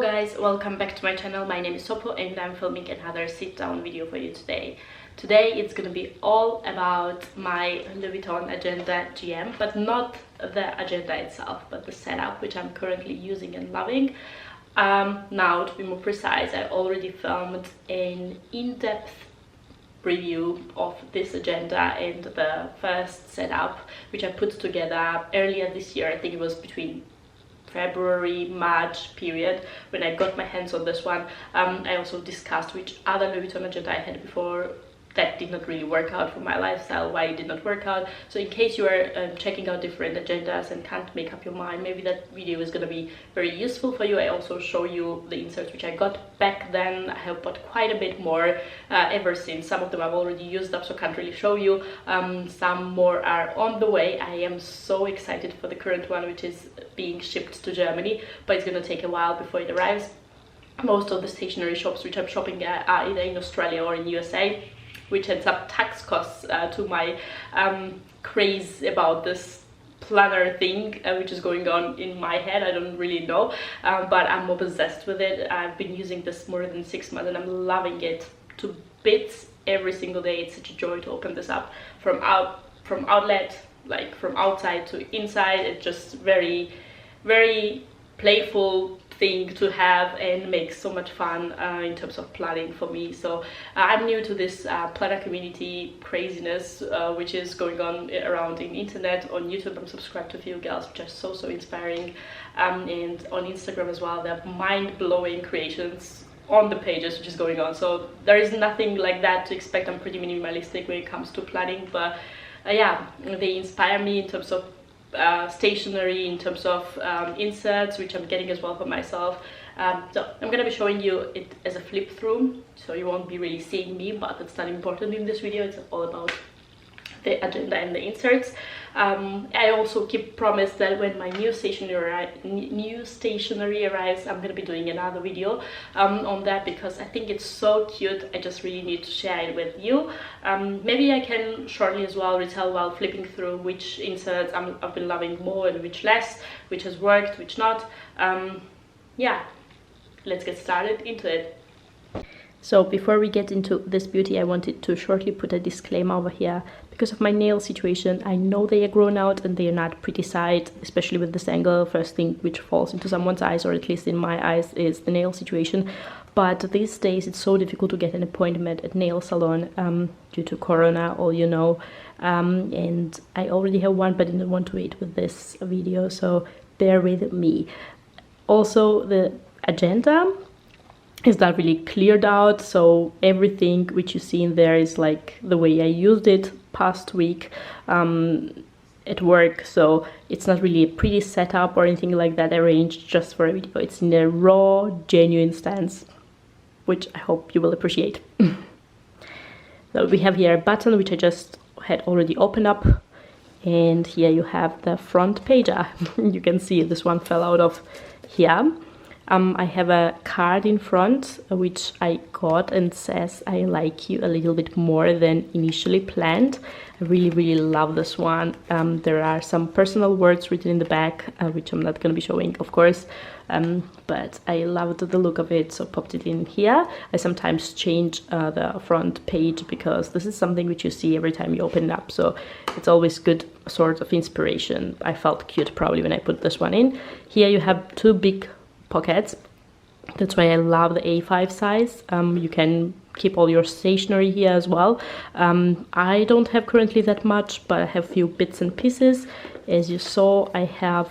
guys, welcome back to my channel. My name is Sopo and I'm filming another sit-down video for you today. Today it's gonna be all about my Louis Vuitton Agenda GM, but not the agenda itself, but the setup which I'm currently using and loving. Now, to be more precise, I already filmed an in-depth review of this agenda and the first setup which I put together earlier this year. I think it was between February, March period when I got my hands on this one. I also discussed which other Louis Vuitton agenda I had before that did not really work out for my lifestyle, why it did not work out. So in case you are checking out different agendas and can't make up your mind, maybe that video is going to be very useful for you. I also show you the inserts which I got back then. I have bought quite a bit more ever since. Some of them I've already used up, so can't really show you. Some more are on the way. I am so excited for the current one, which is being shipped to Germany, but it's going to take a while before it arrives. Most of the stationery shops which I'm shopping at are either in Australia or in USA, which ends up tax costs to my craze about this planner thing which is going on in my head. I don't really know, but I'm obsessed with it. I've been using this more than 6 months and I'm loving it to bits every single day. It's such a joy to open this up from outlet, like from outside to inside. It's just very playful thing to have and makes so much fun in terms of planning for me. So I'm new to this planner community craziness which is going on around in internet. On YouTube I'm subscribed to a few girls which are so inspiring, and on Instagram as well. They're mind-blowing creations on the pages which is going on. So there is nothing like that to expect. I'm pretty minimalistic when it comes to planning, but yeah, they inspire me in terms of stationery, in terms of inserts, which I'm getting as well for myself. So I'm going to be showing you it as a flip through, so you won't be really seeing me, but it's not important in this video. It's all about the agenda and the inserts. I also keep promise that when my new stationery arrives, I'm going to be doing another video on that, because I think it's so cute. I just really need to share it with you. Maybe I can shortly as well retell while flipping through which inserts I've been loving more and which less, which has worked, which not. Yeah, let's get started into it. So before we get into this beauty, I wanted to shortly put a disclaimer over here. Because of my nail situation, I know they are grown out and they are not pretty side, especially with this angle. First thing which falls into someone's eyes, or at least in my eyes, is the nail situation. But these days it's so difficult to get an appointment at nail salon due to Corona, all you know. And I already have one, but I didn't want to wait with this video, so bear with me. Also, the agenda is not really cleared out, so everything which you see in there is like the way I used it past week at work. So it's not really a pretty setup or anything like that arranged just for a video. It's in a raw, genuine stance, which I hope you will appreciate. So we have here a button which I just had already opened up, and here you have the front page. You can see this one fell out of here. I have a card in front which I got and says I like you a little bit more than initially planned. I really love this one. There are some personal words written in the back which I'm not going to be showing, of course, but I loved the look of it, so popped it in here. I sometimes change the front page because this is something which you see every time you open it up, so it's always good sort of inspiration. I felt cute probably when I put this one in. Here you have two big pockets. That's why I love the A5 size. You can keep all your stationery here as well. I don't have currently that much, but I have a few bits and pieces. As you saw, I have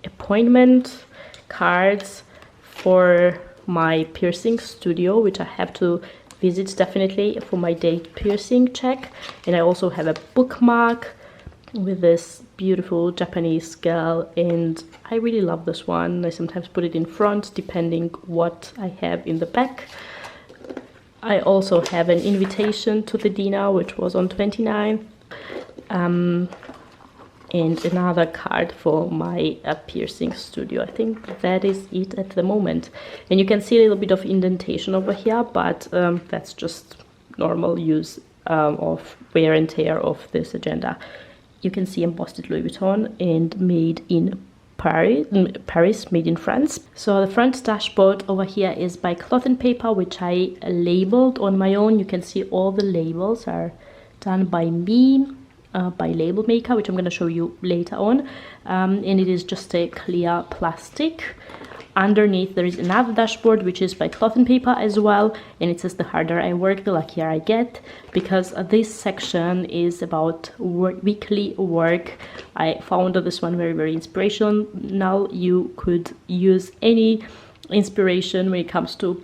appointment cards for my piercing studio, which I have to visit definitely for my date piercing check. And I also have a bookmark with this beautiful Japanese girl, and I really love this one. I sometimes put it in front depending what I have in the back. I also have an invitation to the dinner which was on 29th, and another card for my piercing studio. I think that is it at the moment, and you can see a little bit of indentation over here, but that's just normal use of wear and tear of this agenda. You can see embossed Louis Vuitton and made in Paris, made in France. So the front dashboard over here is by Cloth and Paper, which I labeled on my own. You can see all the labels are done by me, by Label Maker, which I'm going to show you later on. And it is just a clear plastic. Underneath there is another dashboard which is by Cloth and Paper as well, and it says the harder I work, the luckier I get, because this section is about weekly work. I found this one very, very inspirational. Now you could use any inspiration when it comes to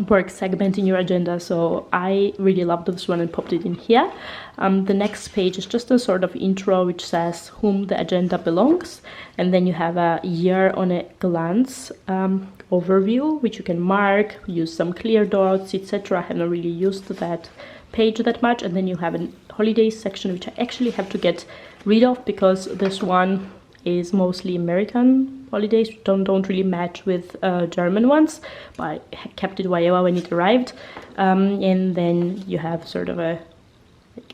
work segment in your agenda, so I really loved this one and popped it in here. The next page is just a sort of intro which says whom the agenda belongs, and then you have a year on a glance overview which you can mark, use some clear dots, etc. I haven't really used that page that much. And then you have a holidays section which I actually have to get rid of because this one is mostly American holidays, don't really match with German ones, but I kept it wherever when it arrived. And then you have sort of a,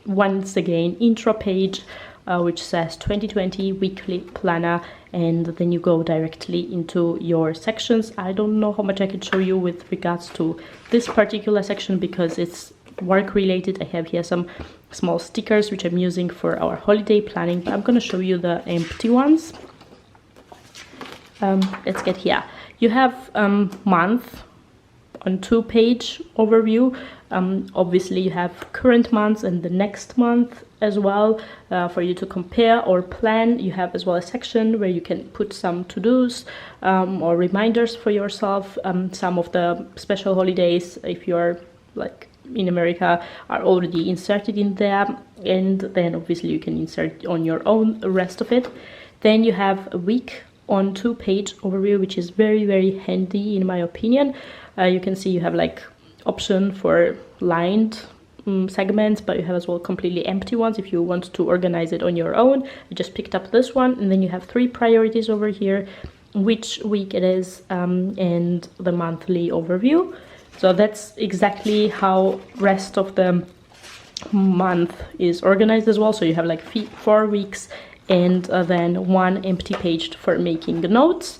once again, intro page which says 2020 weekly planner, and then you go directly into your sections. I don't know how much I can show you with regards to this particular section because it's work related. I have here some small stickers which I'm using for our holiday planning, but I'm going to show you the empty ones. Let's get here. You have month on 2-page overview. Obviously you have current months and the next month as well for you to compare or plan. You have as well a section where you can put some to-dos or reminders for yourself. Some of the special holidays, if you're like in America, are already inserted in there, and then obviously you can insert on your own the rest of it. Then you have a week on 2-page overview, which is very, very handy in my opinion. You can see you have like option for lined segments, but you have as well completely empty ones if you want to organize it on your own. I just picked up this one, and then you have 3 priorities over here, which week it is, and the monthly overview. So that's exactly how rest of the month is organized as well. So you have like 4 weeks and then 1 empty page for making the notes.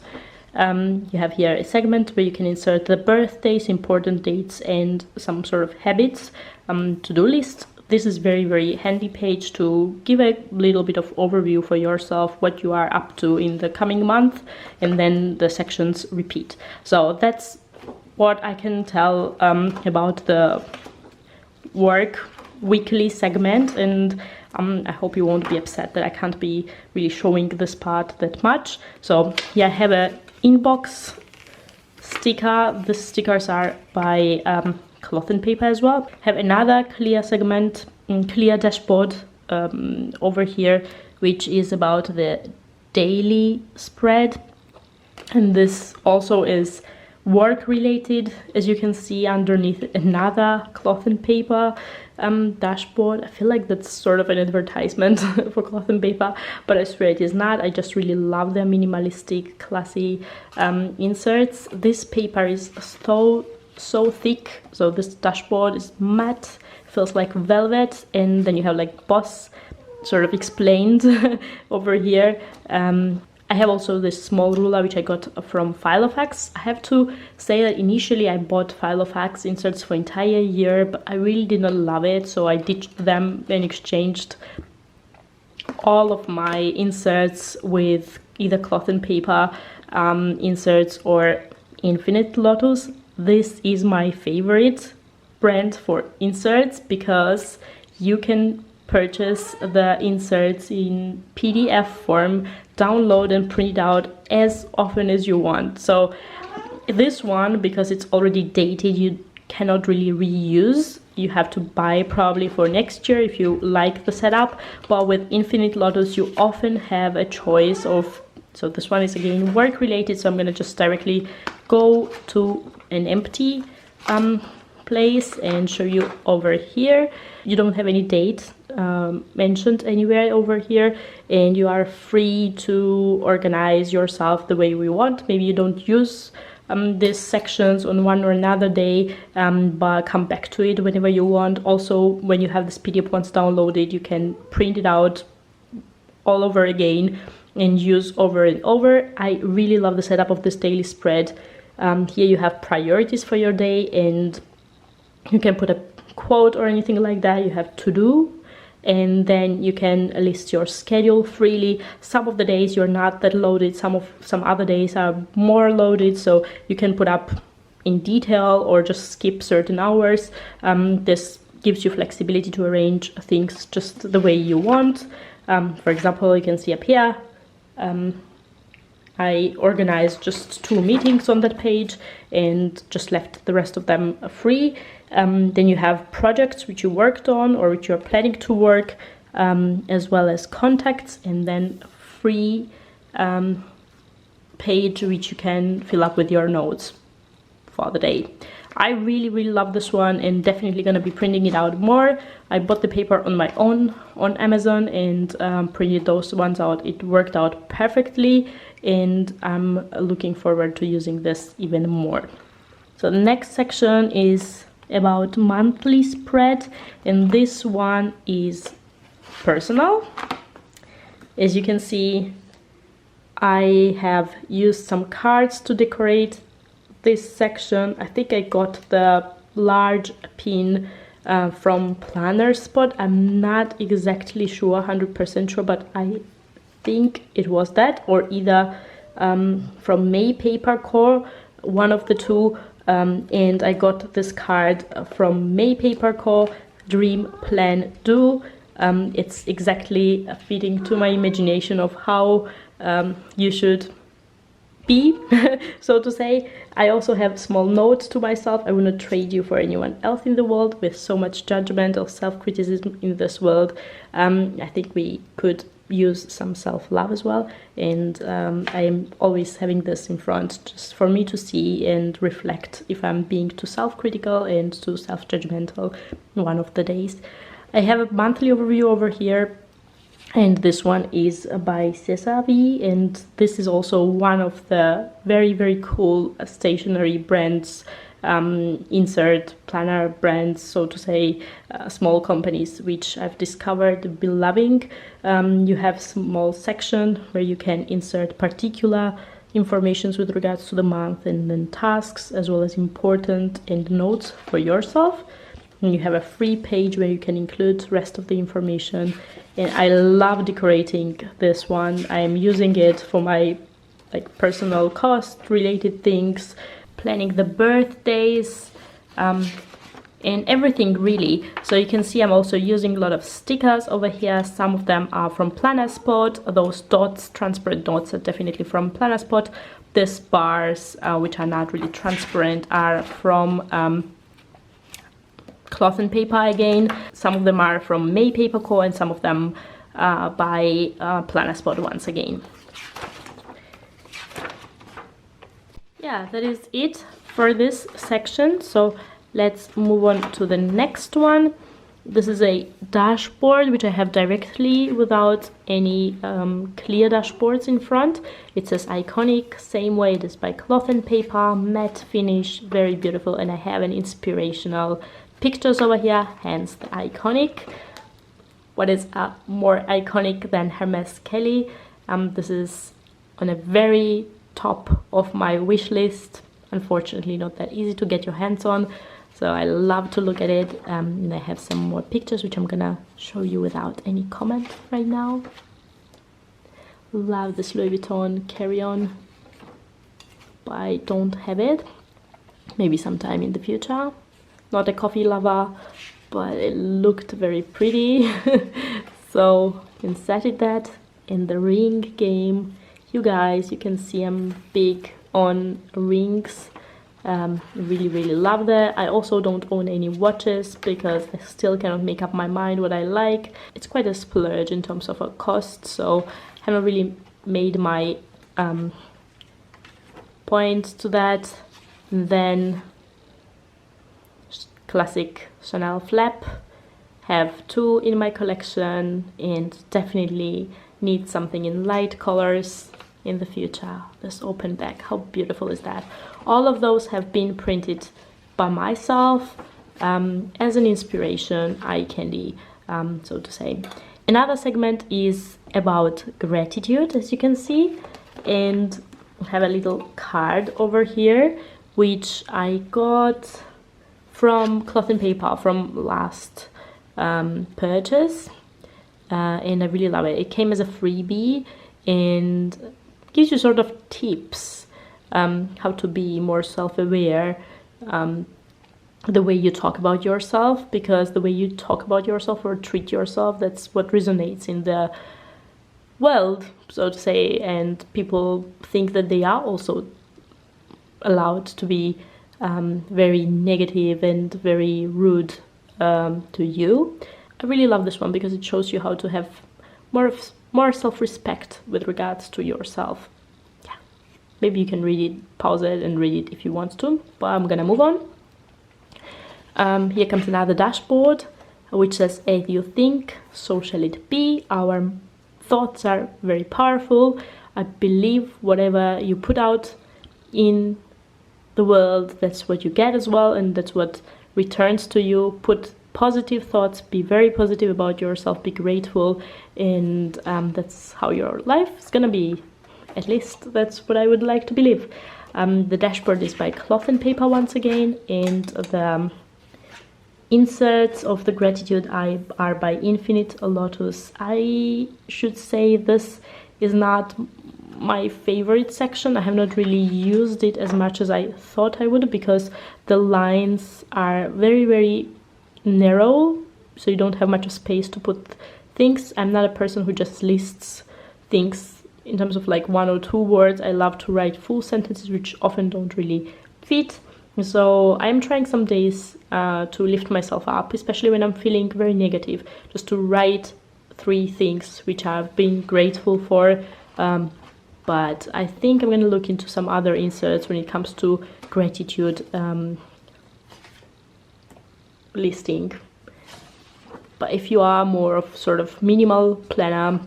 You have here a segment where you can insert the birthdays, important dates, and some sort of habits, to-do list. This is very, very handy page to give a little bit of overview for yourself, what you are up to in the coming month, and then the sections repeat. So that's what I can tell about the work weekly segment, and I hope you won't be upset that I can't be really showing this part that much. So yeah, I have a inbox sticker. The stickers are by Cloth and Paper as well. Have another clear segment, clear dashboard over here, which is about the daily spread, and this also is work related. As you can see underneath, another Cloth and Paper dashboard. I feel like that's sort of an advertisement for Cloth and Paper, but I swear it is not. I just really love their minimalistic, classy inserts. This paper is so thick, so this dashboard is matte, feels like velvet, and then you have like boss sort of explained over here. I have also this small ruler which I got from Filofax. I have to say that initially I bought Filofax inserts for entire year, but I really did not love it, so I ditched them and exchanged all of my inserts with either Cloth and Paper inserts or Infinite Lotus. This is my favorite brand for inserts because you can purchase the inserts in PDF form, download and print it out as often as you want. So this one, because it's already dated, you cannot really reuse. You have to buy probably for next year if you like the setup. But with Infinite Lotus you often have a choice of, so this one is again work related, so I'm going to just directly go to an empty place and show you over here. You don't have any date mentioned anywhere over here, and you are free to organize yourself the way we want. Maybe you don't use these sections on one or another day, but come back to it whenever you want. Also, when you have this PDF once downloaded, you can print it out all over again and use over and over. I really love the setup of this daily spread. Here you have priorities for your day, and you can put a quote or anything like that. You have to do, and then you can list your schedule freely. Some of the days you're not that loaded, some other days are more loaded, so you can put up in detail or just skip certain hours. This gives you flexibility to arrange things just the way you want. For example, you can see up here, I organized just 2 meetings on that page and just left the rest of them free. Then you have projects which you worked on or which you're planning to work, as well as contacts, and then free page which you can fill up with your notes for the day. I really love this one, and definitely gonna be printing it out more. I bought the paper on my own on Amazon and printed those ones out. It worked out perfectly, and I'm looking forward to using this even more. So the next section is about monthly spread, and this one is personal. As you can see, I have used some cards to decorate this section. I think I got the large pin from Planner Spot. I'm not exactly sure, 100% sure, but I think it was that, or either from May Paper Co, one of the two. And I got this card from May Paper Co, Dream Plan Do. It's exactly fitting to my imagination of how you should be, so to say. I also have small notes to myself. I will not trade you for anyone else in the world. With so much judgment or self-criticism in this world, I think we could use some self-love as well, and I am always having this in front just for me to see and reflect if I'm being too self-critical and too self-judgmental one of the days. I have a monthly overview over here, and this one is by Sessa, and this is also one of the very cool stationery brands, insert planner brands, so to say, small companies which I've discovered beloving. You have small section where you can insert particular informations with regards to the month, and then tasks as well as important and notes for yourself. And you have a free page where you can include rest of the information, and I love decorating this one. I am using it for my personal cost related things, planning the birthdays, and everything really. So you can see I'm also using a lot of stickers over here. Some of them are from Planner Spot. Those dots, transparent dots, are definitely from Planner Spot. These bars, which are not really transparent, are from Cloth and Paper again. Some of them are from May Paper Co, and some of them by Planner Spot once again. Yeah, that is it for this section. So let's move on to the next one. This is a dashboard which I have directly without any clear dashboards in front. It says Iconic, same way it is by Cloth and Paper, matte finish, very beautiful, and I have an inspirational pictures over here, hence the Iconic. What is more iconic than Hermes Kelly? This is on a very top of my wish list. Unfortunately not that easy to get your hands on, so I love to look at it, and I have some more pictures which I'm gonna show you without any comment right now. Love this Louis Vuitton carry-on, but I don't have it. Maybe sometime in the future. Not a coffee lover, but it looked very pretty. So inserted that in the ring game. You guys, you can see I'm big on rings. Really love that. I also don't own any watches because I still cannot make up my mind what I like. It's quite a splurge in terms of a cost, so I haven't really made my point to that. And then classic Chanel flap, have 2 in my collection, and definitely need something in light colors in the future. This open back, how beautiful is that? All of those have been printed by myself as an inspiration, eye candy, so to say. Another segment is about gratitude, as you can see, and I have a little card over here which I got from Cloth and Paper from last purchase, and I really love it. It came as a freebie and gives you sort of tips how to be more self-aware, the way you talk about yourself, because the way you talk about yourself or treat yourself, that's what resonates in the world, so to say, and people think that they are also allowed to be very negative and very rude to you. I really love this one because it shows you how to have more self-respect with regards to yourself. Yeah, maybe you can read it, pause it and read it if you want to, but I'm gonna move on. Here comes another dashboard which says, as you think, so shall it be. Our thoughts are very powerful. I believe whatever you put out in the world, that's what you get as well, and that's what returns to you. Put positive thoughts, be very positive about yourself, be grateful, and that's how your life is gonna be. At least that's what I would like to believe. The dashboard is by Cloth and Paper once again, and the inserts of the gratitude are by Infinite Lotus. I should say this is not my favorite section. I have not really used it as much as I thought I would, because the lines are very, very narrow, so you don't have much space to put things. I'm not a person who just lists things in terms of like 1 or 2 words. I love to write full sentences, which often don't really fit. So I'm trying some days to lift myself up, especially when I'm feeling very negative, just to write 3 things which I've been grateful for. But I think I'm going to look into some other inserts when it comes to gratitude listing. But if you are more of sort of minimal planner,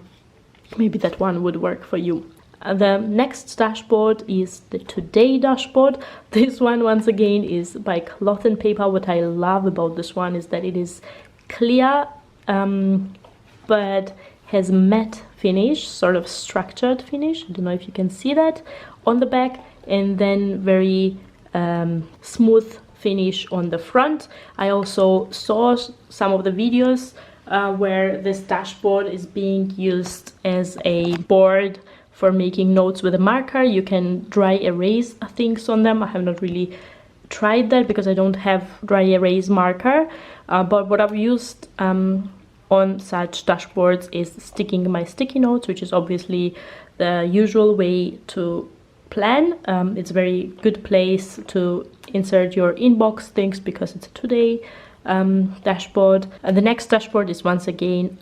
maybe that one would work for you. The next dashboard is the Today dashboard. This one, once again, is by Cloth and Paper. What I love about this one is that it is clear, but has matte finish, sort of structured finish. I don't know if you can see that on the back, and then very smooth finish on the front. I also saw some of the videos where this dashboard is being used as a board for making notes with a marker. You can dry erase things on them. I have not really tried that because I don't have dry erase marker, but what I've used on such dashboards is sticking my sticky notes, which is obviously the usual way to plan. It's a very good place to insert your inbox things because it's a Today dashboard. And the next dashboard is once again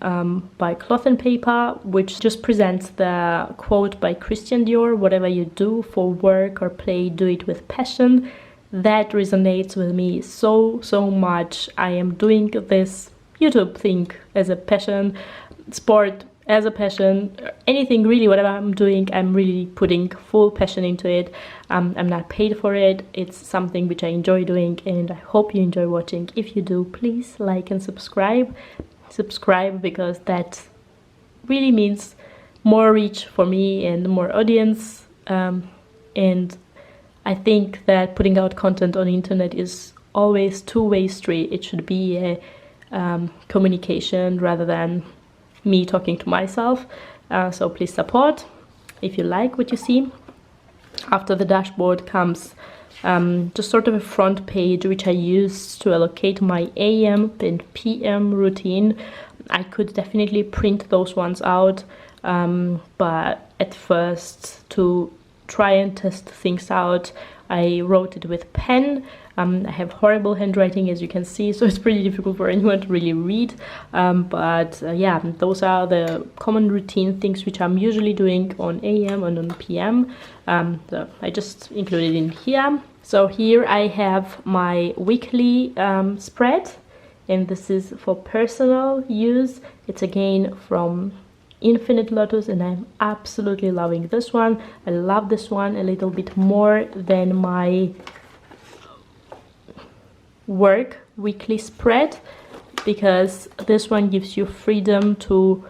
by Cloth and Paper, which just presents the quote by Christian Dior: whatever you do for work or play, do it with passion. That resonates with me so much. I am doing this YouTube thing as a passion, sport as a passion, anything really, whatever I'm doing, I'm really putting full passion into it. I'm not paid for it. It's something which I enjoy doing, and I hope you enjoy watching. If you do, please like and subscribe because that really means more reach for me and more audience, and I think that putting out content on the internet is always two-way street. It should be a communication rather than me talking to myself. So please support if you like what you see. After the dashboard comes just sort of a front page which I use to allocate my AM and PM routine. I could definitely print those ones out, but at first, to try and test things out, I wrote it with pen. I have horrible handwriting, as you can see, so it's pretty difficult for anyone to really read. But yeah, those are the common routine things which I'm usually doing on AM and on PM. So I just included in here. So here I have my weekly spread, and this is for personal use. It's again from Infinite Lotus, and I'm absolutely loving this one. I love this one a little bit more than my work weekly spread, because this one gives you freedom to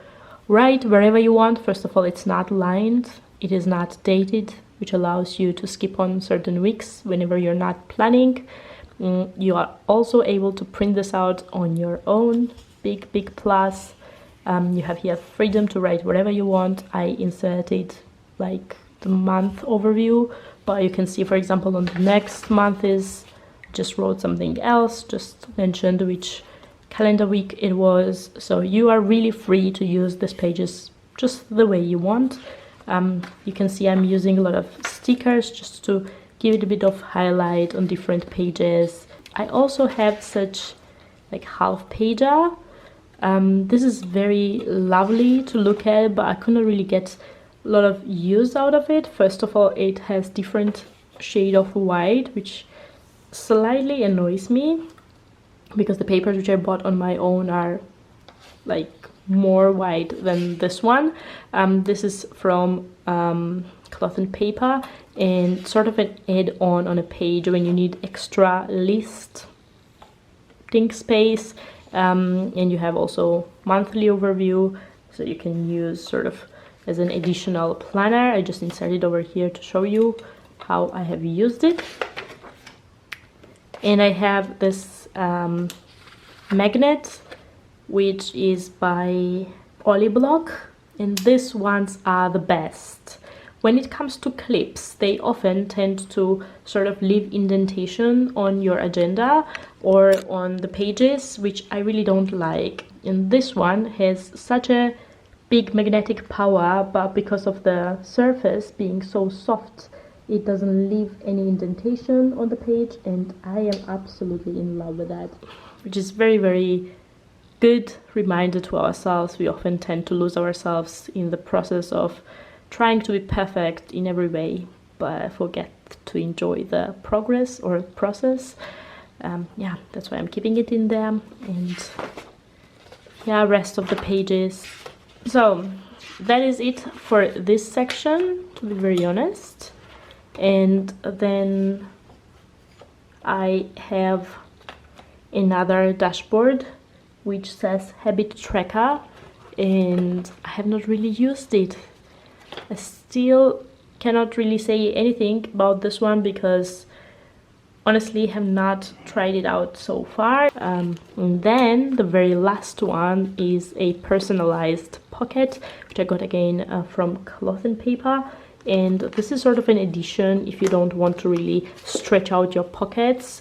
write wherever you want. First of all, it's not lined, it is not dated, which allows you to skip on certain weeks whenever you're not planning. You are also able to print this out on your own. Big plus. You have here freedom to write whatever you want. I inserted like the month overview, but you can see, for example, on the next month is just wrote something else, just mentioned which calendar week it was. So you are really free to use these pages just the way you want. You can see I'm using a lot of stickers just to give it a bit of highlight on different pages. I also have such like half pager. This is very lovely to look at, but I couldn't really get a lot of use out of it. First of all, it has different shade of white, which slightly annoys me because the papers which I bought on my own are like more white than this one. This is from Cloth and Paper, and sort of an add-on on a page when you need extra list think space. And you have also monthly overview, so you can use sort of as an additional planner. I just inserted over here to show you how I have used it. And I have this magnet, which is by Oliblock, and these ones are the best. When it comes to clips, they often tend to sort of leave indentation on your agenda or on the pages, which I really don't like. And this one has such a big magnetic power, but because of the surface being so soft, it doesn't leave any indentation on the page, and I am absolutely in love with that, which is very good reminder to ourselves. We often tend to lose ourselves in the process of trying to be perfect in every way, but I forget to enjoy the progress or process. Yeah, that's why I'm keeping it in there. And yeah, rest of the pages. So that is it for this section, to be very honest. And then I have another dashboard which says habit tracker, and I have not really used it. I still cannot really say anything about this one because honestly have not tried it out so far. And then the very last one is a personalized pocket, which I got again from Cloth and Paper. And this is sort of an addition if you don't want to really stretch out your pockets.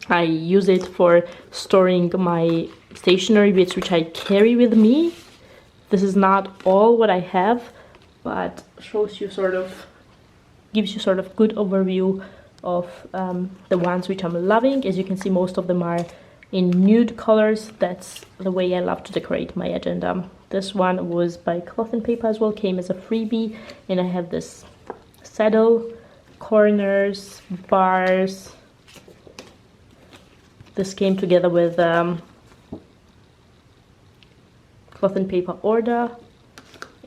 I use it for storing my stationery bits which I carry with me. This is not all what I have, but shows you sort of, gives you sort of good overview of the ones which I'm loving. As you can see, most of them are in nude colors. That's the way I love to decorate my agenda. This one was by Cloth and Paper as well, came as a freebie, and I have this saddle, corners, bars. This came together with Cloth and Paper order.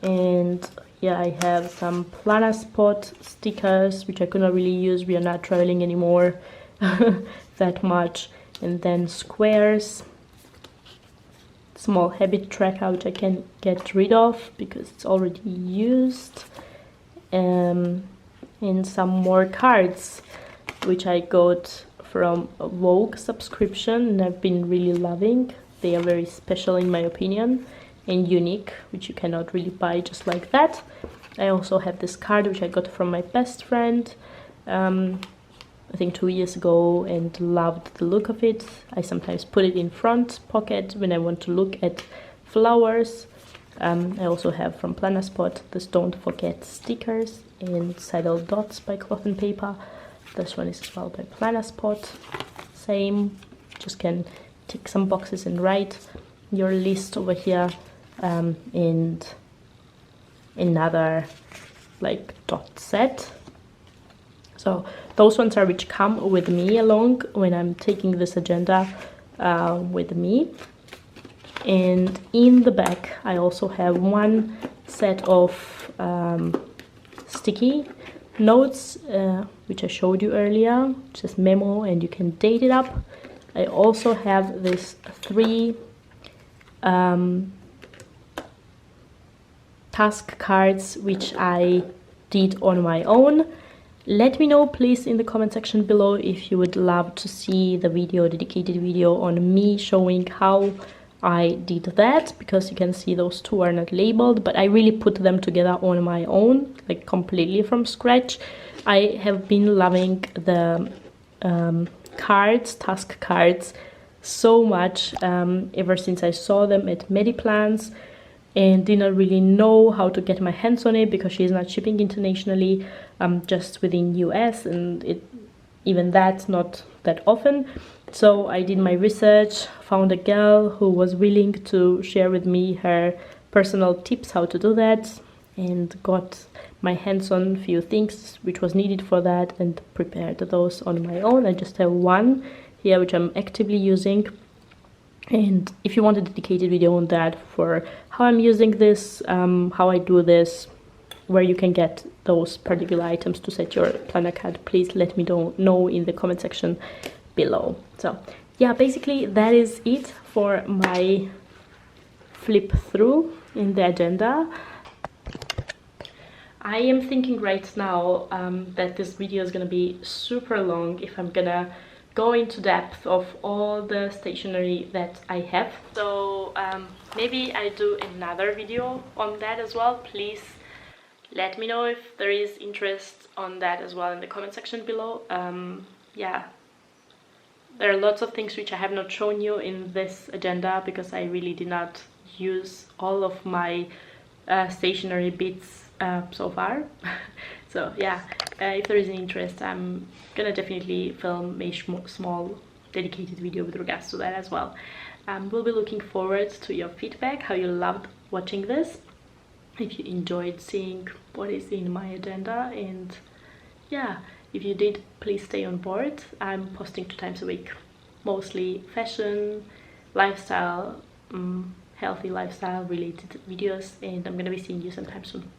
And yeah, I have some planner spot stickers which I could not really use. We are not traveling anymore that much. And then squares, small habit tracker which I can get rid of because it's already used, and some more cards which I got from a Vogue subscription and I've been really loving. They are very special in my opinion and unique, which you cannot really buy just like that. I also have this card which I got from my best friend I think 2 years ago, and loved the look of it. I sometimes put it in front pocket when I want to look at flowers. I also have from Planner Spot this Don't Forget stickers and saddle dots by Cloth and Paper. This one is as well by Planner Spot. Same, just can tick some boxes and write your list over here. And another like dot set. So those ones are which come with me along when I'm taking this agenda with me. And in the back I also have one set of sticky notes which I showed you earlier, just memo, and you can date it up. I also have this 3 task cards which I did on my own. Let me know please in the comment section below if you would love to see the dedicated video on me showing how I did that, because you can see those two are not labeled, but I really put them together on my own, like completely from scratch. I have been loving the task cards so much ever since I saw them at Mady Plans, and didn't really know how to get my hands on it because she's not shipping internationally, just within US, and even that's not that often. So I did my research, found a girl who was willing to share with me her personal tips how to do that, and got my hands on a few things which was needed for that, and prepared those on my own. I just have one here which I'm actively using, and if you want a dedicated video on that for how I'm using this, how I do this, where you can get those particular items to set your planner card, please let me know in the comment section below. So yeah, basically that is it for my flip through in the agenda. I am thinking right now that this video is gonna be super long if I'm gonna go into depth of all the stationery that I have. So maybe I do another video on that as well. Please let me know if there is interest on that as well in the comment section below. Yeah, there are lots of things which I have not shown you in this agenda because I really did not use all of my stationery bits so far. So yeah, if there is an interest, I'm gonna definitely film a small dedicated video with regards to that as well. We'll be looking forward to your feedback, how you loved watching this, if you enjoyed seeing what is in my agenda, and yeah, if you did, please stay on board. I'm posting 2 times a week, mostly fashion, lifestyle, healthy lifestyle related videos, and I'm gonna be seeing you sometime soon.